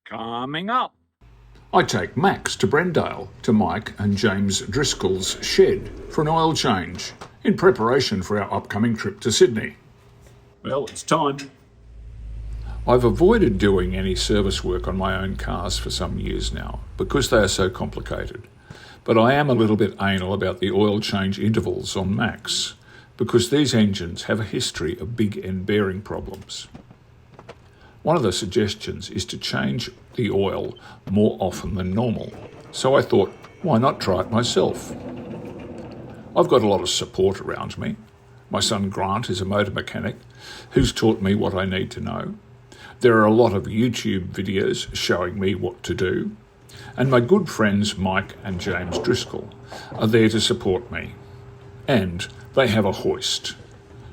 Coming up. I take Max to Brendale to Mike and James Driscoll's shed for an oil change in preparation for our upcoming trip to Sydney. Well, it's time. I've avoided doing any service work on my own cars for some years now because they are so complicated. But I am a little bit anal about the oil change intervals on Max because these engines have a history of big end bearing problems. One of the suggestions is to change the oil more often than normal, so I thought, why not try it myself? I've got a lot of support around me. My son Grant is a motor mechanic who's taught me what I need to know. There are a lot of YouTube videos showing me what to do, and my good friends Mike and James Driscoll are there to support me. And they have a hoist,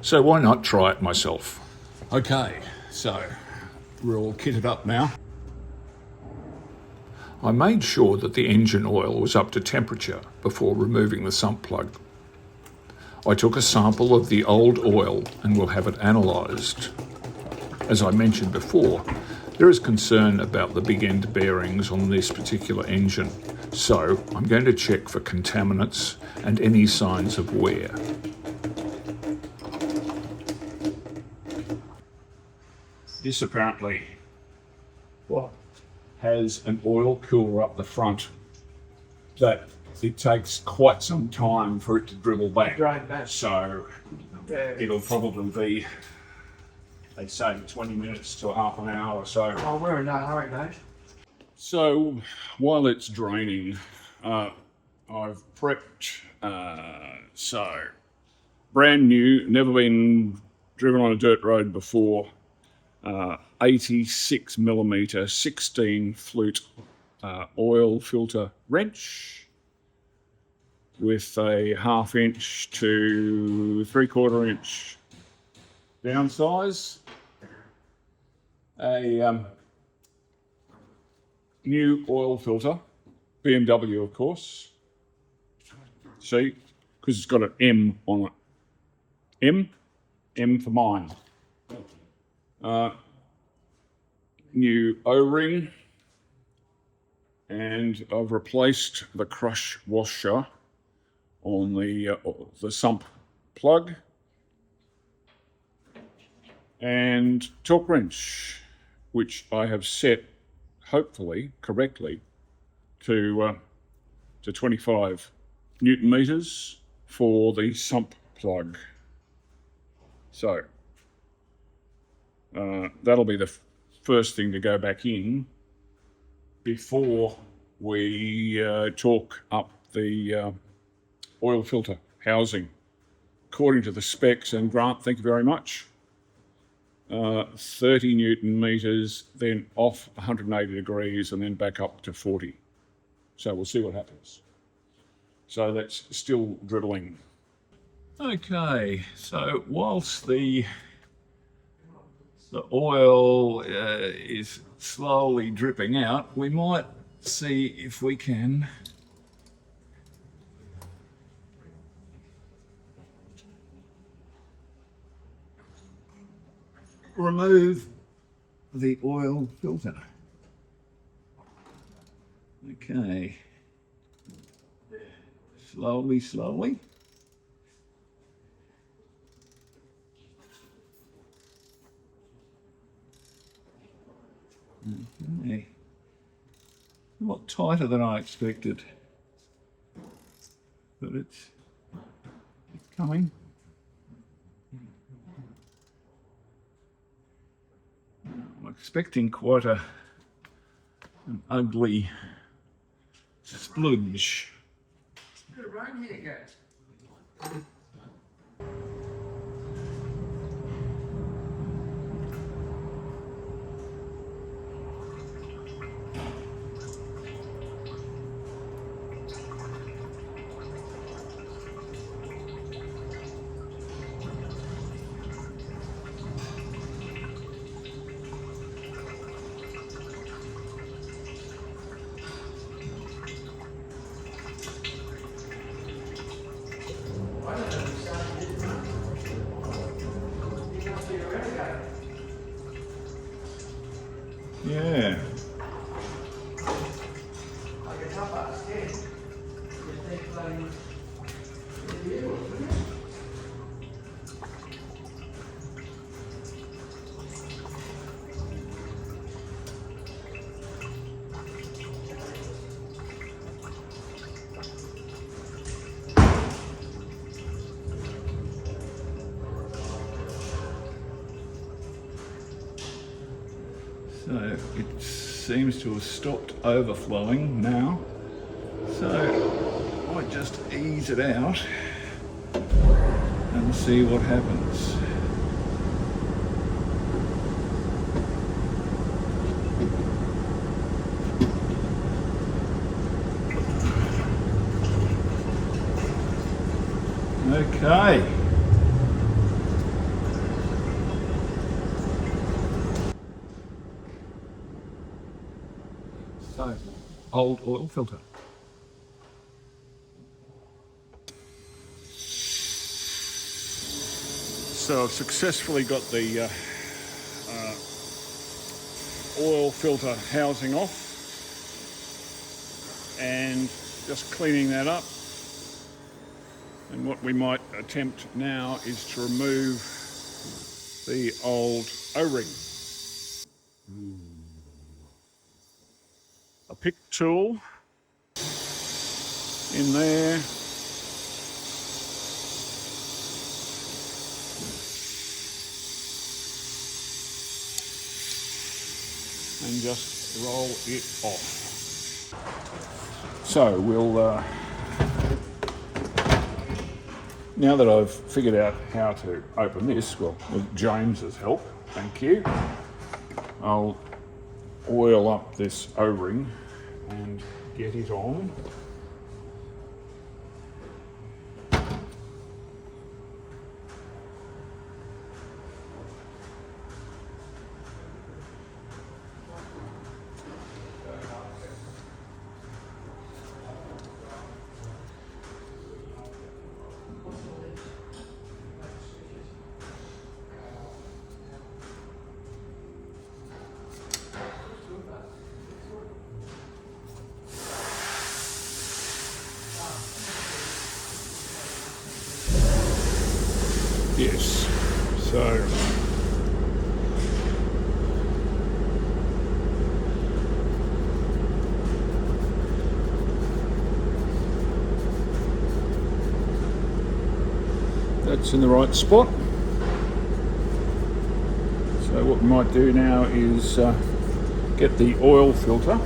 so why not try it myself? Okay, so we're all kitted up now. I made sure that the engine oil was up to temperature before removing the sump plug. I took a sample of the old oil and will have it analysed. As I mentioned before, there is concern about the big end bearings on this particular engine, so I'm going to check for contaminants and any signs of wear. This apparently has an oil cooler up the front that it takes quite some time for it to dribble back. So it'll probably be, they say, 20 minutes to half an hour or so. Oh, we're in no hurry, mate. So while it's draining, I've prepped, so brand new, never been driven on a dirt road before, 86 millimetre 16 flute oil filter wrench with a 1/2 inch to 3/4 inch down size, a new oil filter, BMW of course, see, because it's got an M on it, M for mine. New O-ring, and I've replaced the crush washer on the sump plug, and torque wrench, which I have set, hopefully correctly, to 25 Newton meters for the sump plug. So that'll be the first thing to go back in before we torque up the oil filter housing according to the specs. And Grant, thank you very much, 30 Newton meters, then off 180 degrees and then back up to 40. So we'll see what happens. So that's still dribbling. Okay, so whilst the oil is slowly dripping out, we might see if we can remove the oil filter. Okay, slowly. Okay, a lot tighter than I expected, but it's coming. I'm expecting quite an ugly spludge. Bit of rain here, guys. Yeah. So it seems to have stopped overflowing now. So I might just ease it out and see what happens. Okay. So, old oil filter. So I've successfully got the oil filter housing off and just cleaning that up. And what we might attempt now is to remove the old O-ring. A pick tool in there. And just roll it off. So we'll, now that I've figured out how to open this, well, with James's help, thank you, I'll oil up this O-ring and get it on. Yes, so that's in the right spot. So what we might do now is get the oil filter.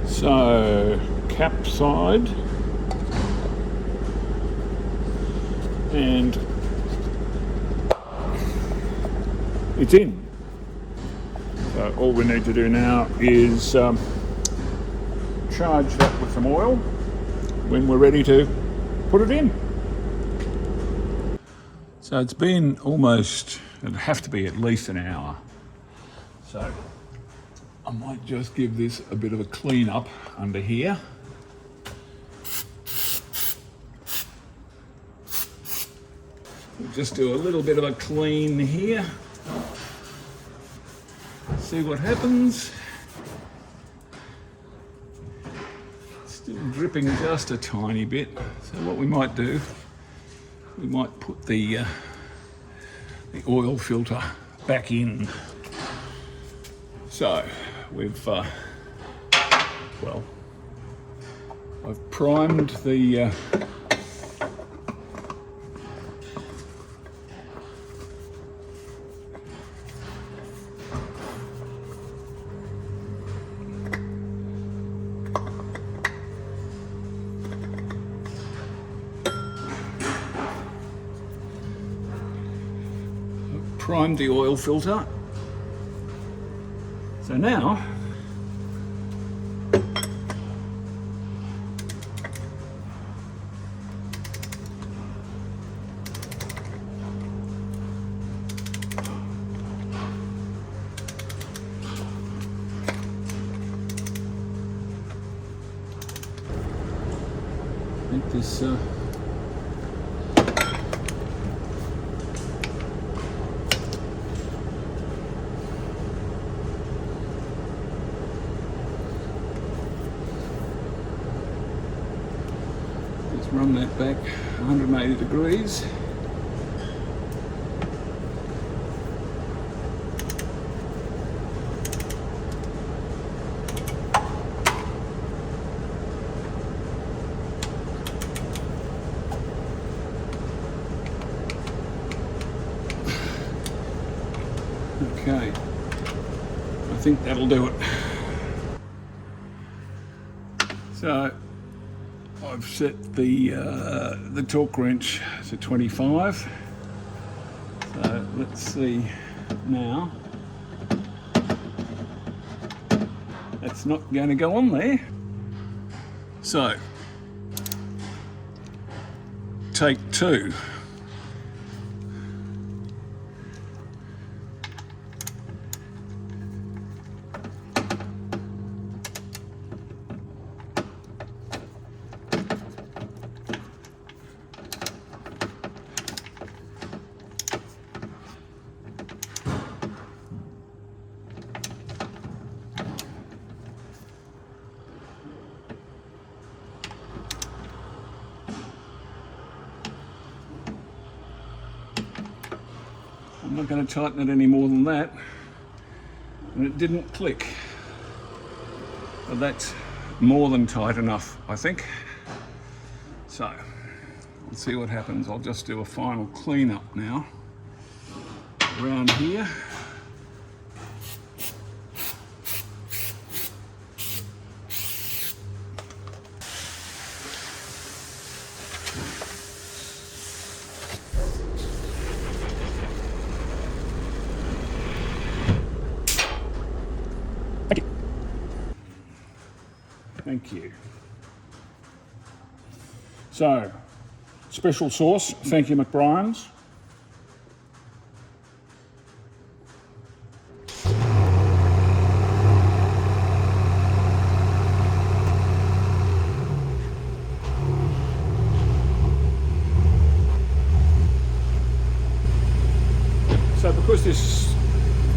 So cap side. And it's in. So all we need to do now is charge that with some oil when we're ready to put it in. So it's been almost, it'd have to be at least an hour. So I might just give this a bit of a clean up under here. We'll just do a little bit of a clean here. See what happens. Still dripping just a tiny bit. So what we might do, we might put the oil filter back in. So we've, well, I've primed the primed the oil filter. So now make this run that back 180 degrees. Okay. think that'll do it. So I've set the torque wrench to 25. So let's see now. That's not going to go on there. So take 2. I'm not going to tighten it any more than that, and it didn't click, but that's more than tight enough, I think. So let's see what happens. I'll just do a final clean up now around here. Thank you. So, special sauce, thank you McBrien's. So because this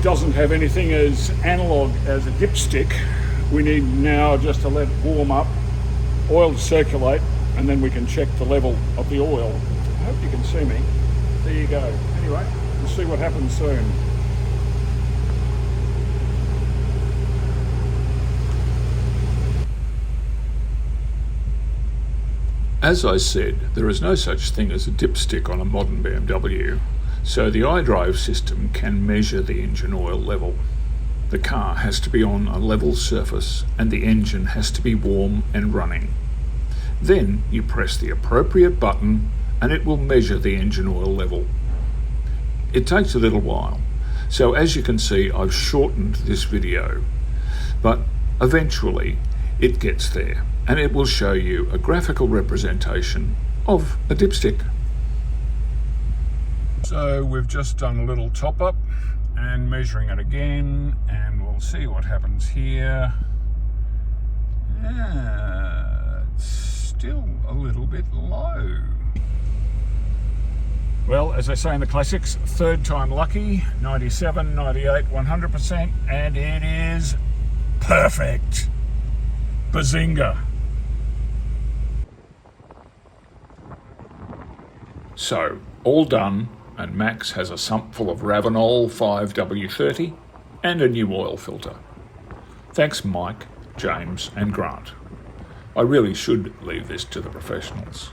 doesn't have anything as analog as a dipstick, we need now just to let it warm up, oil to circulate, and then we can check the level of the oil. I hope you can see me. There you go. Anyway, we'll see what happens soon. As I said, there is no such thing as a dipstick on a modern BMW, so the iDrive system can measure the engine oil level. The car has to be on a level surface and the engine has to be warm and running. Then you press the appropriate button and it will measure the engine oil level. It takes a little while, so as you can see I've shortened this video, but eventually it gets there and it will show you a graphical representation of a dipstick. So we've just done a little top up and measuring it again, and we'll see what happens here. Yeah, it's still a little bit low. Well, as they say in the classics, third time lucky, 97, 98, 100%, and it is perfect. Bazinga. So, all done. And Max has a sump full of Ravenol 5W30 and a new oil filter. Thanks Mike, James and Grant. I really should leave this to the professionals.